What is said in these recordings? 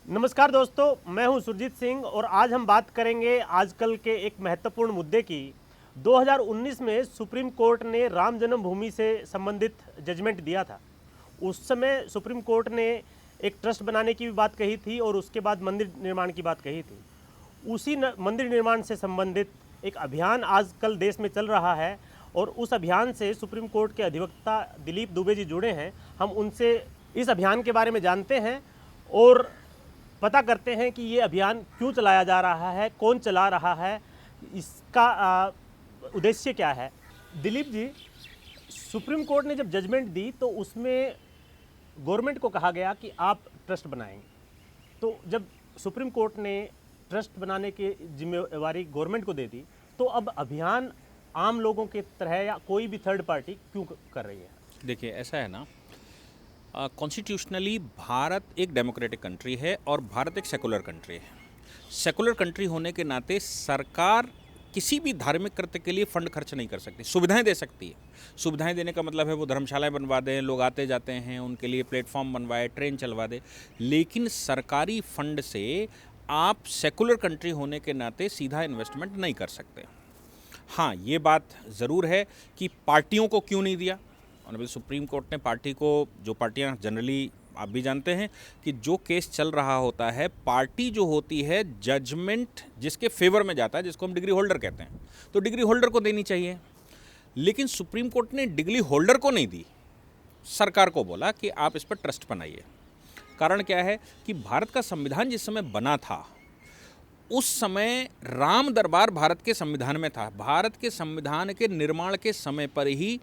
नमस्कार दोस्तों, मैं हूं सुरजीत सिंह और आज हम बात करेंगे आजकल के एक महत्वपूर्ण मुद्दे की। 2019 में सुप्रीम कोर्ट ने राम जन्मभूमि से संबंधित जजमेंट दिया था। उस समय सुप्रीम कोर्ट ने एक ट्रस्ट बनाने की भी बात कही थी और उसके बाद मंदिर निर्माण की बात कही थी। उसी मंदिर निर्माण से संबंधित एक अभियान आजकल देश में चल रहा है और उस अभियान से सुप्रीम कोर्ट के अधिवक्ता दिलीप दुबे जी जुड़े हैं। हम उनसे इस अभियान के बारे में जानते हैं और पता करते हैं कि ये अभियान क्यों चलाया जा रहा है, कौन चला रहा है, इसका उद्देश्य क्या है। दिलीप जी, सुप्रीम कोर्ट ने जब जजमेंट दी तो उसमें गवर्नमेंट को कहा गया कि आप ट्रस्ट बनाएंगे। तो जब सुप्रीम कोर्ट ने ट्रस्ट बनाने की जिम्मेवारी गवर्नमेंट को दे दी तो अब अभियान आम लोगों की तरह या कोई भी थर्ड पार्टी क्यों कर रही है? देखिए, ऐसा है ना, कॉन्स्टिट्यूशनली भारत एक डेमोक्रेटिक कंट्री है और भारत एक सेकुलर कंट्री है। सेकुलर कंट्री होने के नाते सरकार किसी भी धार्मिक कृत्य के लिए फंड खर्च नहीं कर सकती, सुविधाएं दे सकती है। सुविधाएं देने का मतलब है वो धर्मशालाएं बनवा दें, लोग आते जाते हैं, उनके लिए प्लेटफॉर्म बनवाए, ट्रेन चलवा दे। लेकिन सरकारी फंड से आप सेकुलर कंट्री होने के नाते सीधा इन्वेस्टमेंट नहीं कर सकते। हाँ, ये बात ज़रूर है कि पार्टियों को क्यों नहीं दिया। ऑनरेबल सुप्रीम कोर्ट ने पार्टी को, जो पार्टियां जनरली आप भी जानते हैं कि जो केस चल रहा होता है, पार्टी जो होती है जजमेंट जिसके फेवर में जाता है, जिसको हम डिग्री होल्डर कहते हैं, तो डिग्री होल्डर को देनी चाहिए। लेकिन सुप्रीम कोर्ट ने डिग्री होल्डर को नहीं दी, सरकार को बोला कि आप इस पर ट्रस्ट बनाइए। कारण क्या है कि भारत का संविधान जिस समय बना था उस समय राम दरबार भारत के संविधान में था। भारत के संविधान के निर्माण के समय पर ही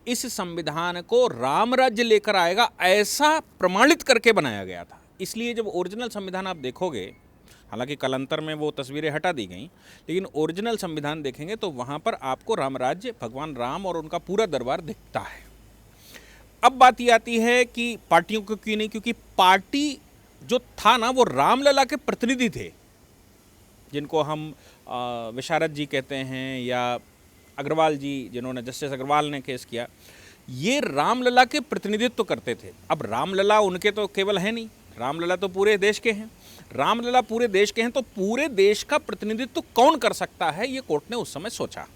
इस संविधान को राम राज्य लेकर आएगा ऐसा प्रमाणित करके बनाया गया था। इसलिए जब ओरिजिनल संविधान आप देखोगे, हालांकि कालांतर में वो तस्वीरें हटा दी गई, लेकिन ओरिजिनल संविधान देखेंगे तो वहाँ पर आपको राम राज्य, भगवान राम और उनका पूरा दरबार दिखता है। अब बात ये आती है कि पार्टियों को क्यों नहीं, क्योंकि पार्टी जो था ना वो रामलला के प्रतिनिधि थे, जिनको हम विशारद जी कहते हैं या अग्रवाल जी, जिन्होंने, जस्टिस अग्रवाल ने केस किया, ये रामलला के प्रतिनिधित्व करते थे। अब रामलला उनके तो केवल है नहीं, रामलला तो पूरे देश के हैं। रामलला पूरे देश के हैं तो पूरे देश का प्रतिनिधित्व कौन कर सकता है, ये कोर्ट ने उस समय सोचा।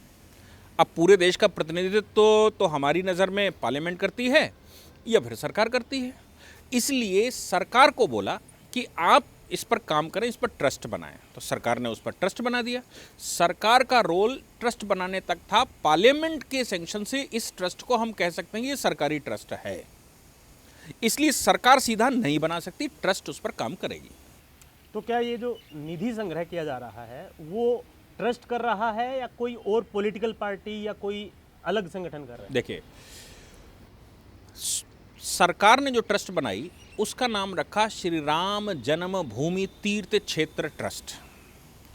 अब पूरे देश का प्रतिनिधित्व तो हमारी नज़र में पार्लियामेंट करती है या फिर सरकार करती है। इसलिए सरकार को बोला कि आप इस पर काम करें, इस पर ट्रस्ट बनाएं। तो सरकार ने उस पर ट्रस्ट बना दिया। सरकार का रोल ट्रस्ट बनाने तक था। पार्लियामेंट के सैंक्शन से इस ट्रस्ट को हम कह सकते हैं ये सरकारी ट्रस्ट है। इसलिए सरकार सीधा नहीं बना सकती, ट्रस्ट उस पर काम करेगी। तो क्या ये जो निधि संग्रह किया जा रहा है वो ट्रस्ट कर रहा है या कोई और पॉलिटिकल पार्टी या कोई अलग संगठन कर रहा है? देखिए, सरकार ने जो ट्रस्ट बनाई उसका नाम रखा श्री राम जन्मभूमि तीर्थ क्षेत्र ट्रस्ट।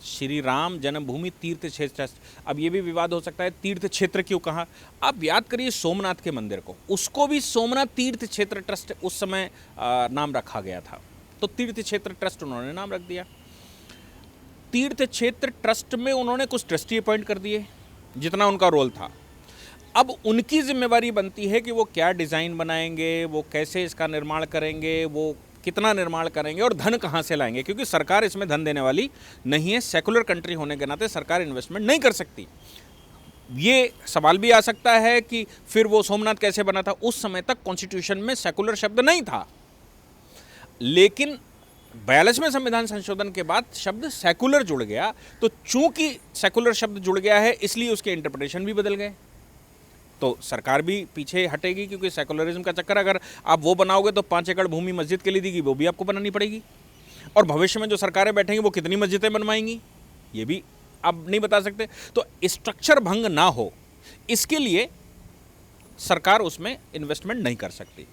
श्री राम जन्मभूमि तीर्थ क्षेत्र ट्रस्ट। अब ये भी विवाद हो सकता है, तीर्थ क्षेत्र क्यों कहा। आप याद करिए सोमनाथ के मंदिर को, उसको भी सोमनाथ तीर्थ क्षेत्र ट्रस्ट उस समय नाम रखा गया था, तो तीर्थ क्षेत्र ट्रस्ट उन्होंने नाम रख दिया। तीर्थ क्षेत्र ट्रस्ट में उन्होंने कुछ ट्रस्टी अपॉइंट कर दिए, जितना उनका रोल था। अब उनकी जिम्मेवारी बनती है कि वो क्या डिज़ाइन बनाएंगे, वो कैसे इसका निर्माण करेंगे, वो कितना निर्माण करेंगे और धन कहाँ से लाएंगे, क्योंकि सरकार इसमें धन देने वाली नहीं है। सेकुलर कंट्री होने के नाते सरकार इन्वेस्टमेंट नहीं कर सकती। ये सवाल भी आ सकता है कि फिर वो सोमनाथ कैसे बना था। उस समय तक कॉन्स्टिट्यूशन में सेकुलर शब्द नहीं था, लेकिन 42वें संविधान संशोधन के बाद शब्द सेकुलर जुड़ गया। तो चूंकि सेकुलर शब्द जुड़ गया है इसलिए उसके इंटरप्रिटेशन भी बदल गए। तो सरकार भी पीछे हटेगी, क्योंकि सेकुलरिज्म का चक्कर, अगर आप वो बनाओगे तो 5 एकड़ भूमि मस्जिद के लिए देगी, वो भी आपको बनानी पड़ेगी। और भविष्य में जो सरकारें बैठेंगी वो कितनी मस्जिदें बनवाएंगी ये भी आप नहीं बता सकते। तो स्ट्रक्चर भंग ना हो इसके लिए सरकार उसमें इन्वेस्टमेंट नहीं कर सकती।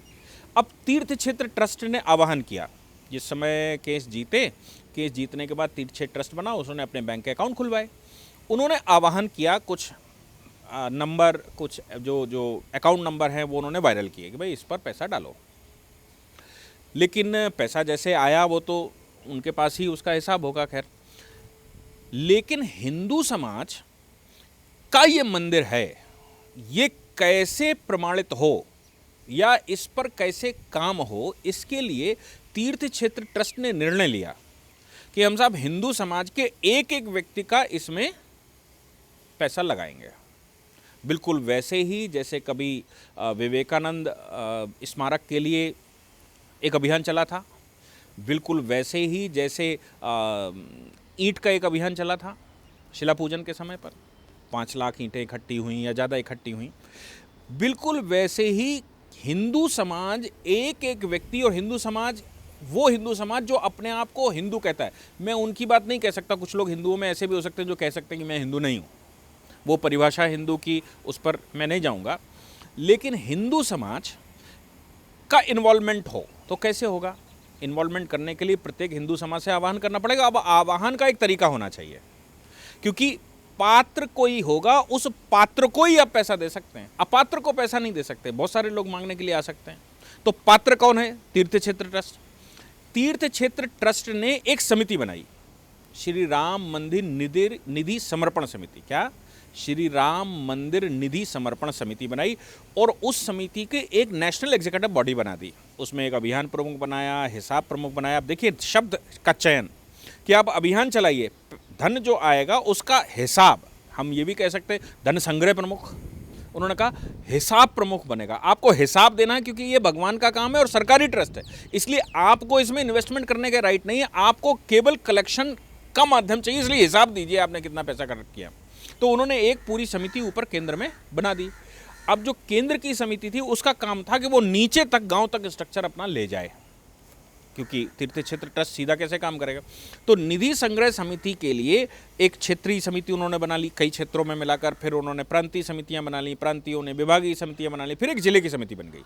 अब तीर्थ क्षेत्र ट्रस्ट ने आह्वान किया, जिस समय केस जीते, केस जीतने के बाद तीर्थ क्षेत्र ट्रस्ट बना, उसने अपने बैंक के अकाउंट खुलवाए। उन्होंने आह्वान किया, कुछ नंबर, कुछ जो अकाउंट नंबर हैं वो उन्होंने वायरल किए कि भाई इस पर पैसा डालो। लेकिन पैसा जैसे आया वो तो उनके पास ही उसका हिसाब होगा, खैर। लेकिन हिंदू समाज का ये मंदिर है, ये कैसे प्रमाणित हो या इस पर कैसे काम हो, इसके लिए तीर्थ क्षेत्र ट्रस्ट ने निर्णय लिया कि हम साहब हिंदू समाज के एक एक व्यक्ति का इसमें पैसा लगाएंगे। बिल्कुल वैसे ही जैसे कभी विवेकानंद स्मारक के लिए एक अभियान चला था, बिल्कुल वैसे ही जैसे ईंट का एक अभियान चला था शिला पूजन के समय पर, 5 लाख ईंटें इकट्ठी हुई या ज़्यादा इकट्ठी हुई, बिल्कुल वैसे ही हिंदू समाज एक एक व्यक्ति, और हिंदू समाज वो हिंदू समाज जो अपने आप को हिंदू कहता है, मैं उनकी बात नहीं कह सकता, कुछ लोग हिंदुओं में ऐसे भी हो सकते हैं जो कह सकते हैं कि मैं हिंदू नहीं हूँ, वो परिभाषा हिंदू की उस पर मैं नहीं जाऊँगा, लेकिन हिंदू समाज का इन्वॉल्वमेंट हो तो कैसे होगा? इन्वॉल्वमेंट करने के लिए प्रत्येक हिंदू समाज से आह्वान करना पड़ेगा। अब आह्वान का एक तरीका होना चाहिए, क्योंकि पात्र कोई होगा, उस पात्र को ही आप पैसा दे सकते हैं, अपात्र को पैसा नहीं दे सकते। बहुत सारे लोग मांगने के लिए आ सकते हैं, तो पात्र कौन है? तीर्थ क्षेत्र ट्रस्ट। तीर्थ क्षेत्र ट्रस्ट ने एक समिति बनाई, श्री राम मंदिर निधि समर्पण समिति। क्या? श्री राम मंदिर निधि समर्पण समिति बनाई, और उस समिति के एक नेशनल एग्जीक्यूटिव बॉडी बना दी। उसमें एक अभियान प्रमुख बनाया, हिसाब प्रमुख बनाया। आप देखिए शब्द का चयन कि आप अभियान चलाइए, धन जो आएगा उसका हिसाब, हम ये भी कह सकते हैं धन संग्रह प्रमुख, उन्होंने कहा हिसाब प्रमुख बनेगा। आपको हिसाब देना है, क्योंकि ये भगवान का काम है और सरकारी ट्रस्ट है, इसलिए आपको इसमें इन्वेस्टमेंट करने का राइट नहीं है, आपको केवल कलेक्शन का माध्यम चाहिए, इसलिए हिसाब दीजिए आपने कितना पैसा खर्च किया। तो उन्होंने एक पूरी समिति ऊपर केंद्र में बना दी। अब जो केंद्र की समिति थी उसका काम था कि वो नीचे तक, गांव तक स्ट्रक्चर अपना ले जाए, क्योंकि तीर्थ क्षेत्र ट्रस्ट सीधा कैसे काम करेगा। तो निधि संग्रह समिति के लिए एक क्षेत्रीय समिति उन्होंने बना ली, कई क्षेत्रों में मिलाकर, फिर उन्होंने प्रांतीय समितियां बना ली, प्रांतीयों ने विभागीय समितियां बना ली, फिर एक जिले की समिति बन गई।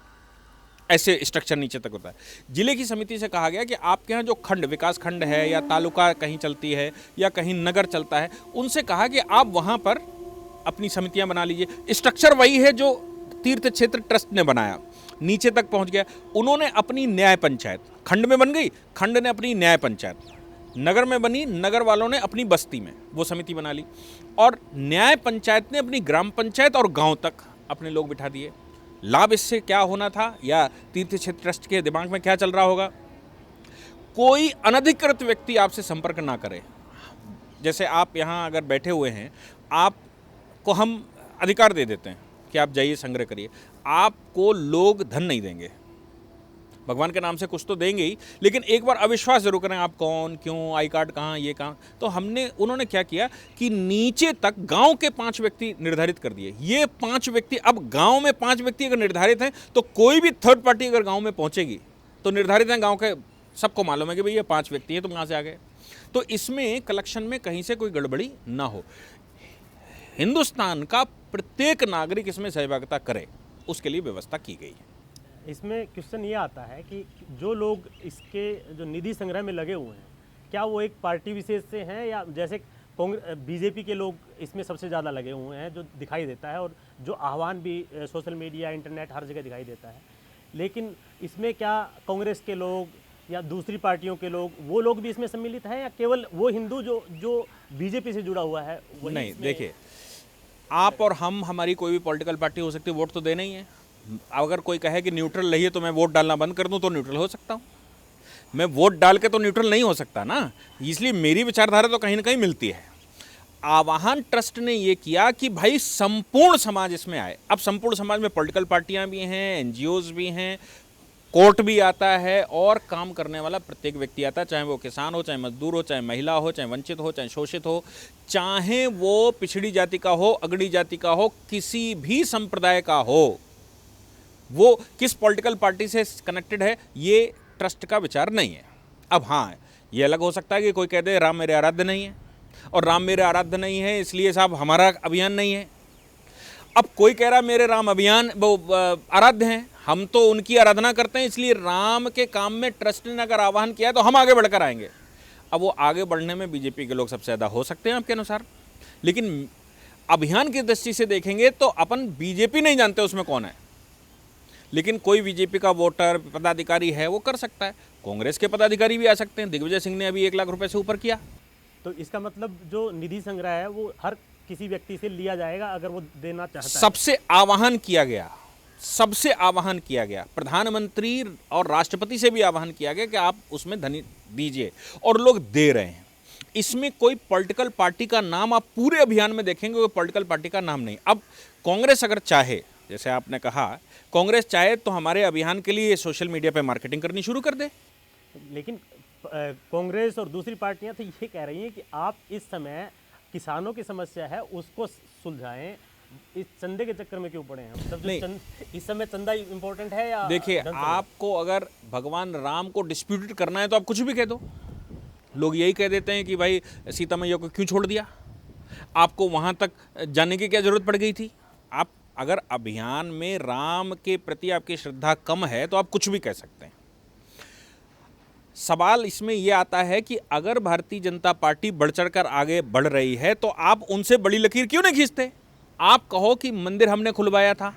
ऐसे स्ट्रक्चर नीचे तक होता है। जिले की समिति से कहा गया कि आपके यहाँ जो खंड, विकास खंड है या तालुका कहीं चलती है या कहीं नगर चलता है, उनसे कहा कि आप वहाँ पर अपनी समितियाँ बना लीजिए। स्ट्रक्चर वही है जो तीर्थ क्षेत्र ट्रस्ट ने बनाया, नीचे तक पहुँच गया। उन्होंने अपनी न्याय पंचायत, खंड में बन गई, खंड ने अपनी न्याय पंचायत, नगर में बनी, नगर वालों ने अपनी बस्ती में वो समिति बना ली, और न्याय पंचायत ने अपनी ग्राम पंचायत और गाँव तक अपने लोग बिठा दिए। लाभ इससे क्या होना था, या तीर्थ क्षेत्र ट्रस्ट के दिमाग में क्या चल रहा होगा? कोई अनधिकृत व्यक्ति आपसे संपर्क ना करे। जैसे आप यहाँ अगर बैठे हुए हैं, आपको हम अधिकार दे देते हैं कि आप जाइए संग्रह करिए, आपको लोग धन नहीं देंगे, भगवान के नाम से कुछ तो देंगे ही, लेकिन एक बार अविश्वास जरूर करें, आप कौन, क्यों, आई कार्ड कहाँ, ये कहाँ। तो उन्होंने क्या किया कि नीचे तक गांव के 5 व्यक्ति निर्धारित कर दिए। ये 5 व्यक्ति, अब गांव में 5 व्यक्ति अगर निर्धारित हैं, तो कोई भी थर्ड पार्टी अगर गांव में पहुंचेगी तो निर्धारित है, गांव के सबको मालूम है कि भाई ये 5 व्यक्ति हैं, तुम कहाँ से आ गए। तो इसमें कलेक्शन में कहीं से कोई गड़बड़ी ना हो, हिंदुस्तान का प्रत्येक नागरिक इसमें सहभागिता करे, उसके लिए व्यवस्था की गई है। इसमें क्वेश्चन ये आता है कि जो लोग इसके जो निधि संग्रह में लगे हुए हैं, क्या वो एक पार्टी विशेष से हैं, या जैसे कांग्रेस, बीजेपी के लोग इसमें सबसे ज़्यादा लगे हुए हैं, जो दिखाई देता है, और जो आह्वान भी सोशल मीडिया, इंटरनेट, हर जगह दिखाई देता है। लेकिन इसमें क्या कांग्रेस के लोग या दूसरी पार्टियों के लोग, वो लोग भी इसमें सम्मिलित हैं, या केवल वो हिंदू जो बीजेपी से जुड़ा हुआ है वही? नहीं, देखिए, आप और हम, हमारी कोई भी पॉलिटिकल पार्टी हो सकती है, वोट तो देना ही है। अगर कोई कहे कि न्यूट्रल रहिए तो मैं वोट डालना बंद कर दूं, तो न्यूट्रल हो सकता हूं। मैं वोट डाल के तो न्यूट्रल नहीं हो सकता ना, इसलिए मेरी विचारधारा तो कहीं ना कहीं मिलती है। आवाहन ट्रस्ट ने ये किया कि भाई संपूर्ण समाज इसमें आए। अब संपूर्ण समाज में पॉलिटिकल पार्टियां भी हैं, एनजीओज भी हैं, कोर्ट भी आता है, और काम करने वाला प्रत्येक व्यक्ति आता है, चाहे वो किसान हो, चाहे मजदूर हो, चाहे महिला हो, चाहे वंचित हो, चाहे शोषित हो, चाहे वो पिछड़ी जाति का हो, अगड़ी जाति का हो, किसी भी संप्रदाय का हो, वो किस पॉलिटिकल पार्टी से कनेक्टेड है, ये ट्रस्ट का विचार नहीं है। अब हाँ, ये अलग हो सकता है कि कोई कह दे राम मेरे आराध्य नहीं है, और राम मेरे आराध्य नहीं है इसलिए साहब हमारा अभियान नहीं है। अब कोई कह रहा मेरे राम अभियान वो आराध्य हैं, हम तो उनकी आराधना करते हैं, इसलिए राम के काम में ट्रस्ट ने अगर आह्वान किया है तो हम आगे बढ़कर आएंगे। अब वो आगे बढ़ने में बीजेपी के लोग सबसे ज़्यादा हो सकते हैं आपके अनुसार, लेकिन अभियान की दृष्टि से देखेंगे तो अपन बीजेपी नहीं जानते उसमें कौन है, लेकिन कोई बीजेपी का वोटर पदाधिकारी है वो कर सकता है, कांग्रेस के पदाधिकारी भी आ सकते हैं। दिग्विजय सिंह ने अभी 1 लाख रुपए से ऊपर किया। तो इसका मतलब जो निधि संग्रह है वो हर किसी व्यक्ति से लिया जाएगा अगर वो देना चाहता है। सबसे आह्वान किया गया सबसे आह्वान किया गया, प्रधानमंत्री और राष्ट्रपति से भी आह्वान किया गया कि आप उसमें धन दीजिए, और लोग दे रहे हैं। इसमें कोई पॉलिटिकल पार्टी का नाम आप पूरे अभियान में देखेंगे, कोई पॉलिटिकल पार्टी का नाम नहीं। अब कांग्रेस अगर चाहे, जैसे आपने कहा, कांग्रेस चाहे तो हमारे अभियान के लिए सोशल मीडिया पे मार्केटिंग करनी शुरू कर दे। लेकिन कांग्रेस और दूसरी पार्टियां तो ये कह रही हैं कि आप इस समय किसानों की समस्या है उसको सुलझाएं, इस चंदे के चक्कर में क्यों पड़े हैं? मतलब इस समय चंदा इम्पोर्टेंट है या देखिए, आपको अगर भगवान राम को डिस्प्यूटेड करना है तो आप कुछ भी कह दो। लोग यही कह देते हैं कि भाई सीता मैया को क्यों छोड़ दिया, आपको वहाँ तक जाने की क्या ज़रूरत पड़ गई थी। आप अगर अभियान में राम के प्रति आपकी श्रद्धा कम है तो आप कुछ भी कह सकते हैं। सवाल इसमें यह आता है कि अगर भारतीय जनता पार्टी बढ़ चढ़कर आगे बढ़ रही है तो आप उनसे बड़ी लकीर क्यों नहीं खींचते। आप कहो कि मंदिर हमने खुलवाया था,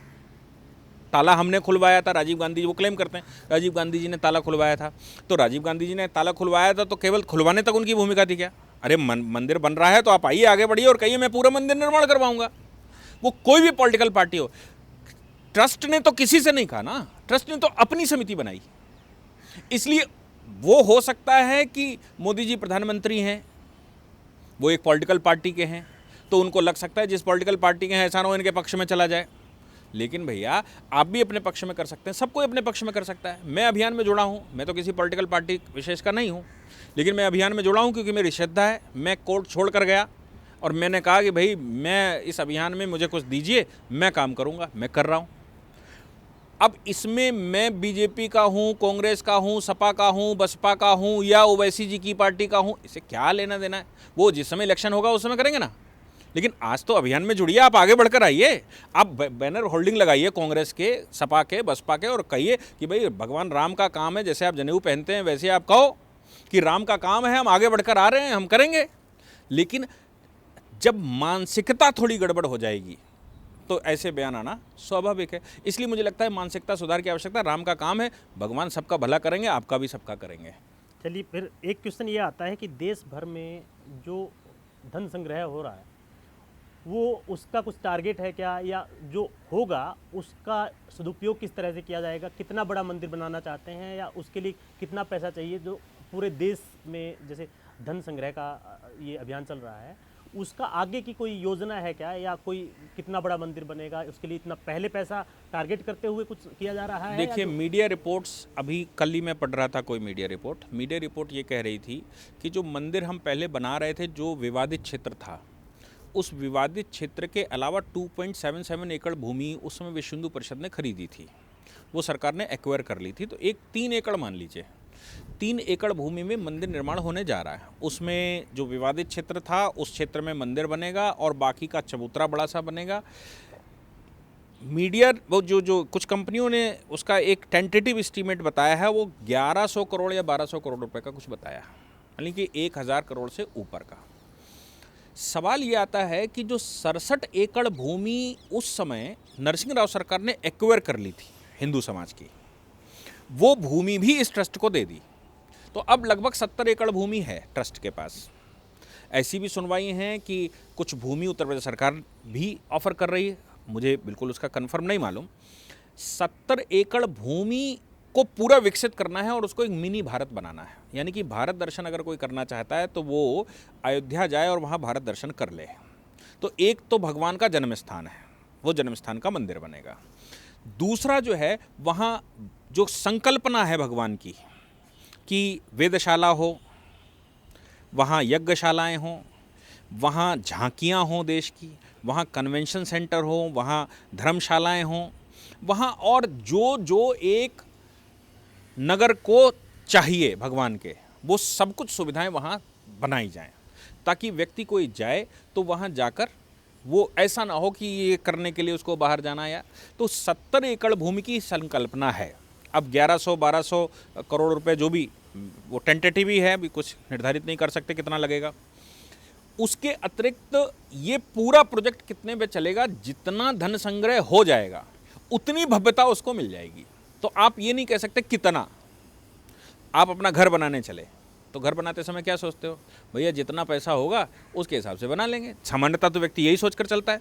ताला हमने खुलवाया था। राजीव गांधी जी वो क्लेम करते हैं राजीव गांधी जी ने ताला खुलवाया था, तो राजीव गांधी जी ने ताला खुलवाया था तो केवल खुलवाने तक उनकी भूमिका थी क्या? अरे मंदिर बन रहा है तो आप आइए, आगे बढ़िए और कहिए मैं पूरा मंदिर निर्माण करवाऊंगा। वो कोई भी पॉलिटिकल पार्टी हो, ट्रस्ट ने तो किसी से नहीं कहा ना, ट्रस्ट ने तो अपनी समिति बनाई। इसलिए वो हो सकता है कि मोदी जी प्रधानमंत्री हैं, वो एक पॉलिटिकल पार्टी के हैं, तो उनको लग सकता है जिस पॉलिटिकल पार्टी के हैं ऐसा ना हो इनके पक्ष में चला जाए। लेकिन भैया आप भी अपने पक्ष में कर सकते हैं, सब कोई अपने पक्ष में कर सकता है। मैं अभियान में जुड़ा हूँ, मैं तो किसी पॉलिटिकल पार्टी विशेष का नहीं हूँ, लेकिन मैं अभियान में जुड़ा हूँ क्योंकि मेरी श्रद्धा है। मैं कोर्ट छोड़ कर गया और मैंने कहा कि भाई मैं इस अभियान में मुझे कुछ दीजिए, मैं काम करूँगा, मैं कर रहा हूँ। अब इसमें मैं बीजेपी का हूँ, कांग्रेस का हूँ, सपा का हूँ, बसपा का हूँ या ओवैसी जी की पार्टी का हूँ, इसे क्या लेना देना है। वो जिस समय इलेक्शन होगा उस समय करेंगे ना। लेकिन आज तो अभियान में जुड़िए, आप आगे बढ़कर आइए, आप बैनर होल्डिंग लगाइए कांग्रेस के, सपा के, बसपा के, और कहिए कि भाई भगवान राम का काम है। जैसे आप जनेऊ पहनते हैं वैसे आप कहो कि राम का काम है, हम आगे बढ़कर आ रहे हैं, हम करेंगे। लेकिन जब मानसिकता थोड़ी गड़बड़ हो जाएगी तो ऐसे बयान आना स्वाभाविक है। इसलिए मुझे लगता है मानसिकता सुधार की आवश्यकता। राम का काम है, भगवान सबका भला करेंगे, आपका भी सबका करेंगे। चलिए, फिर एक क्वेश्चन ये आता है कि देश भर में जो धन संग्रह हो रहा है वो उसका कुछ टारगेट है क्या, या जो होगा उसका सदुपयोग किस तरह से किया जाएगा? कितना बड़ा मंदिर बनाना चाहते हैं या उसके लिए कितना पैसा चाहिए? जो पूरे देश में जैसे धन संग्रह का ये अभियान चल रहा है, उसका आगे की कोई योजना है क्या, या कोई कितना बड़ा मंदिर बनेगा उसके लिए इतना पहले पैसा टारगेट करते हुए कुछ किया जा रहा है? देखिए, मीडिया रिपोर्ट्स, अभी कल ही मैं पढ़ रहा था कोई मीडिया रिपोर्ट ये कह रही थी कि जो मंदिर हम पहले बना रहे थे, जो विवादित क्षेत्र था, उस विवादित क्षेत्र के अलावा 2.77 एकड़ भूमि उस समय विश्व हिंदू परिषद ने खरीदी थी, वो सरकार ने एक्वायर कर ली थी। तो 3 एकड़ मान लीजिए, 3 एकड़ भूमि में मंदिर निर्माण होने जा रहा है। उसमें जो विवादित क्षेत्र था उस क्षेत्र में मंदिर बनेगा और बाकी का चबूतरा बड़ा सा बनेगा। मीडिया वो जो कुछ कंपनियों ने उसका एक टेंटेटिव एस्टीमेट बताया है, वो 1100 करोड़ या 1200 करोड़ रुपए का कुछ बताया, यानी कि 1000 करोड़ से ऊपर का। सवाल ये आता है कि जो 67 एकड़ भूमि उस समय नरसिंह राव सरकार ने एक्वायर कर ली थी हिंदू समाज की, वो भूमि भी इस ट्रस्ट को दे दी। तो अब लगभग 70 एकड़ भूमि है ट्रस्ट के पास। ऐसी भी सुनवाई हैं कि कुछ भूमि उत्तर प्रदेश सरकार भी ऑफर कर रही है, मुझे बिल्कुल उसका कंफर्म नहीं मालूम। 70 एकड़ भूमि को पूरा विकसित करना है और उसको एक मिनी भारत बनाना है, यानी कि भारत दर्शन अगर कोई करना चाहता है तो वो अयोध्या जाए और वहाँ भारत दर्शन कर ले। तो एक तो भगवान का जन्म स्थान है, वो जन्म स्थान का मंदिर बनेगा। दूसरा जो है, वहाँ जो संकल्पना है भगवान की कि वेदशाला हो, वहाँ यज्ञशालाएँ हों, वहाँ झांकियाँ हों देश की, वहाँ कन्वेंशन सेंटर हो, वहाँ धर्मशालाएँ हों, वहाँ और जो एक नगर को चाहिए भगवान के, वो सब कुछ सुविधाएं वहाँ बनाई जाएं, ताकि व्यक्ति कोई जाए तो वहाँ जाकर वो ऐसा ना हो कि ये करने के लिए उसको बाहर जाना या। तो 70 एकड़ भूमि की संकल्पना है। अब 1100-1200 करोड़ रुपए जो भी, वो टेंटेटिव ही है, अभी कुछ निर्धारित नहीं कर सकते कितना लगेगा। उसके अतिरिक्त ये पूरा प्रोजेक्ट कितने पे चलेगा, जितना धन संग्रह हो जाएगा उतनी भव्यता उसको मिल जाएगी। तो आप ये नहीं कह सकते कितना। आप अपना घर बनाने चले तो घर बनाते समय क्या सोचते हो, भैया जितना पैसा होगा उसके हिसाब से बना लेंगे। सामान्यतः तो व्यक्ति यही सोचकर चलता है।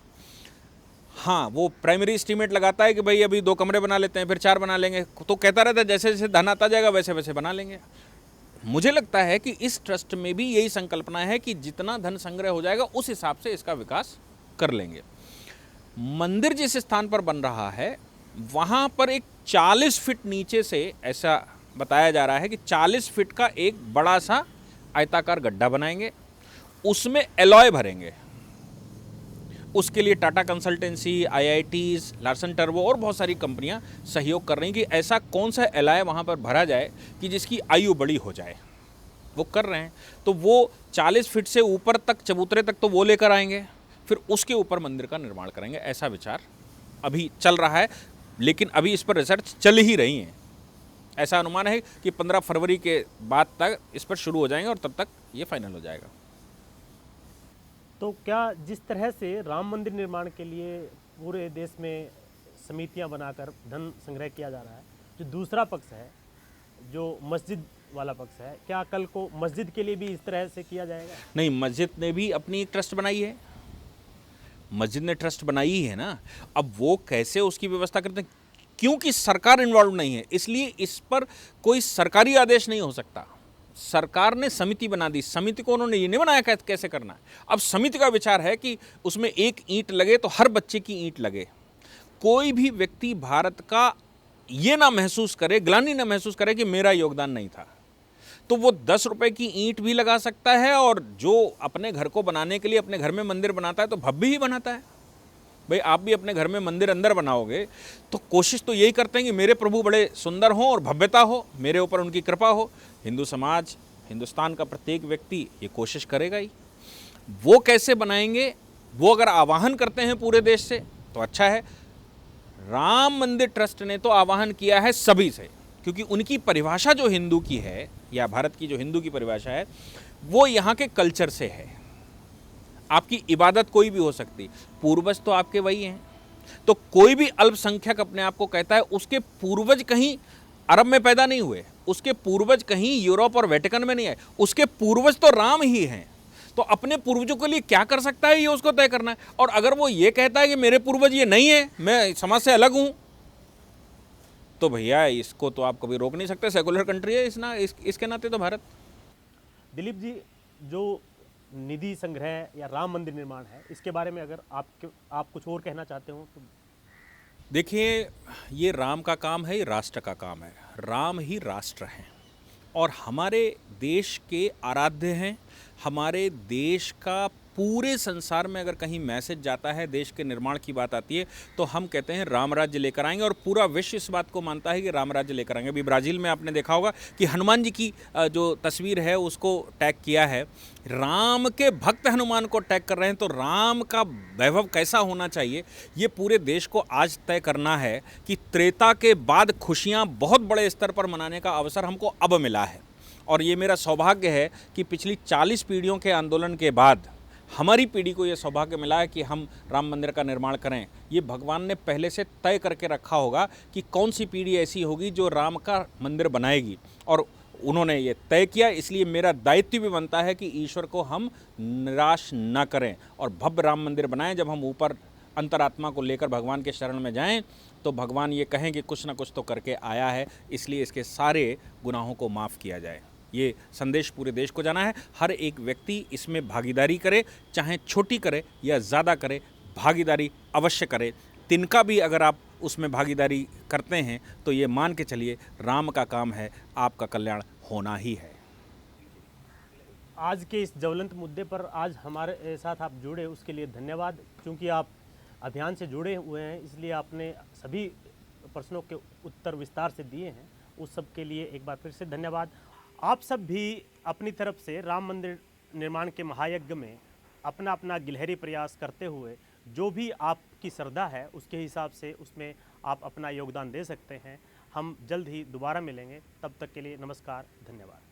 हाँ, वो प्राइमरी एस्टीमेट लगाता है कि भाई अभी 2 कमरे बना लेते हैं, फिर 4 बना लेंगे, तो कहता रहता है जैसे जैसे धन आता जाएगा वैसे वैसे बना लेंगे। मुझे लगता है कि इस ट्रस्ट में भी यही संकल्पना है कि जितना धन संग्रह हो जाएगा उस हिसाब से इसका विकास कर लेंगे। मंदिर जिस स्थान पर बन रहा है वहाँ पर एक 40 फीट नीचे से ऐसा बताया जा रहा है कि 40 फीट का एक बड़ा सा आयताकार गड्ढा बनाएंगे, उसमें एलॉय भरेंगे। उसके लिए Tata consultancy, IITs, Larsen turbo और बहुत सारी कंपनियां सहयोग कर रही हैं कि ऐसा कौन सा एलॉय वहाँ पर भरा जाए कि जिसकी आयु बड़ी हो जाए। वो कर रहे हैं, तो वो 40 फीट से ऊपर तक, चबूतरे तक तो वो लेकर आएंगे, फिर उसके ऊपर मंदिर का निर्माण करेंगे। ऐसा विचार अभी चल रहा है, लेकिन अभी इस पर रिसर्च चल ही रही है। ऐसा अनुमान है कि 15 फरवरी के बाद तक इस पर शुरू हो जाएंगे और तब तक ये फाइनल हो जाएगा। तो क्या जिस तरह से राम मंदिर निर्माण के लिए पूरे देश में समितियां बनाकर धन संग्रह किया जा रहा है, जो दूसरा पक्ष है, जो मस्जिद वाला पक्ष है, क्या कल को मस्जिद के लिए भी इस तरह से किया जाएगा? नहीं, मस्जिद ने भी अपनी एक ट्रस्ट बनाई है, मस्जिद ने ट्रस्ट बनाई ही है ना। अब वो कैसे उसकी व्यवस्था करते हैं, क्योंकि सरकार इन्वॉल्व नहीं है इसलिए इस पर कोई सरकारी आदेश नहीं हो सकता। सरकार ने समिति बना दी, समिति को उन्होंने ये नहीं बनाया कैसे करना है। अब समिति का विचार है कि उसमें एक ईंट लगे तो हर बच्चे की ईंट लगे। कोई भी व्यक्ति भारत का ये ना महसूस करे, ग्लानि ना महसूस करे कि मेरा योगदान नहीं था, तो वो 10 रुपए की ईंट भी लगा सकता है। और जो अपने घर को बनाने के लिए अपने घर में मंदिर बनाता है तो भव्य ही बनाता है। भाई आप भी अपने घर में मंदिर अंदर बनाओगे तो कोशिश तो यही करते हैं कि मेरे प्रभु बड़े सुंदर हों और भव्यता हो, मेरे ऊपर उनकी कृपा हो। हिंदू समाज, हिंदुस्तान का प्रत्येक व्यक्ति ये कोशिश करेगा ही। वो कैसे बनाएंगे, वो अगर आवाहन करते हैं पूरे देश से तो अच्छा है। राम मंदिर ट्रस्ट ने तो आवाहन किया है सभी से, क्योंकि उनकी परिभाषा जो हिंदू की है या भारत की जो हिंदू की परिभाषा है वो यहाँ के कल्चर से है। आपकी इबादत कोई भी हो सकती, पूर्वज तो आपके वही हैं। तो कोई भी अल्पसंख्यक अपने आप को कहता है, उसके पूर्वज कहीं अरब में पैदा नहीं हुए, उसके पूर्वज कहीं यूरोप और वेटिकन में नहीं आए, उसके पूर्वज तो राम ही हैं। तो अपने पूर्वजों के लिए क्या कर सकता है ये उसको तय करना है। और अगर वो ये कहता है कि मेरे पूर्वज ये नहीं है, मैं समाज से अलग हूँ, तो भैया इसको तो आप कभी रोक नहीं सकते। सेकुलर कंट्री है इसके नाते तो भारत। दिलीप जी, जो निधि संग्रह या राम मंदिर निर्माण है, इसके बारे में अगर आप कुछ और कहना चाहते हो तो। देखिए, ये राम का काम है, ये राष्ट्र का काम है। राम ही राष्ट्र हैं और हमारे देश के आराध्य हैं। हमारे देश का पूरे संसार में अगर कहीं मैसेज जाता है, देश के निर्माण की बात आती है, तो हम कहते हैं राम राज्य लेकर आएंगे। और पूरा विश्व इस बात को मानता है कि राम राज्य लेकर आएंगे। अभी ब्राज़ील में आपने देखा होगा कि हनुमान जी की जो तस्वीर है उसको टैग किया है, राम के भक्त हनुमान को टैग कर रहे हैं। तो राम का वैभव कैसा होना चाहिए ये पूरे देश को आज तय करना है कि त्रेता के बाद खुशियाँ बहुत बड़े स्तर पर मनाने का अवसर हमको अब मिला है। और ये मेरा सौभाग्य है कि पिछली 40 पीढ़ियों के आंदोलन के बाद हमारी पीढ़ी को ये सौभाग्य मिला है कि हम राम मंदिर का निर्माण करें। ये भगवान ने पहले से तय करके रखा होगा कि कौन सी पीढ़ी ऐसी होगी जो राम का मंदिर बनाएगी, और उन्होंने ये तय किया। इसलिए मेरा दायित्व भी बनता है कि ईश्वर को हम निराश न करें और भव्य राम मंदिर बनाएं। जब हम ऊपर अंतरात्मा को लेकर भगवान के शरण में जाएं तो भगवान ये कहें कि कुछ ना कुछ तो करके आया है, इसलिए इसके सारे गुनाहों को माफ़ किया जाए। ये संदेश पूरे देश को जाना है। हर एक व्यक्ति इसमें भागीदारी करे, चाहे छोटी करे या ज़्यादा करे, भागीदारी अवश्य करे। तिनका भी अगर आप उसमें भागीदारी करते हैं तो ये मान के चलिए राम का काम है, आपका कल्याण होना ही है। आज के इस ज्वलंत मुद्दे पर आज हमारे साथ आप जुड़े उसके लिए धन्यवाद। क्योंकि आप अभियान से जुड़े हुए हैं इसलिए आपने सभी प्रश्नों के उत्तर विस्तार से दिए हैं, उस सब के लिए एक बार फिर से धन्यवाद। आप सब भी अपनी तरफ से राम मंदिर निर्माण के महायज्ञ में अपना अपना गिलहरी प्रयास करते हुए जो भी आपकी श्रद्धा है उसके हिसाब से उसमें आप अपना योगदान दे सकते हैं। हम जल्द ही दोबारा मिलेंगे, तब तक के लिए नमस्कार, धन्यवाद।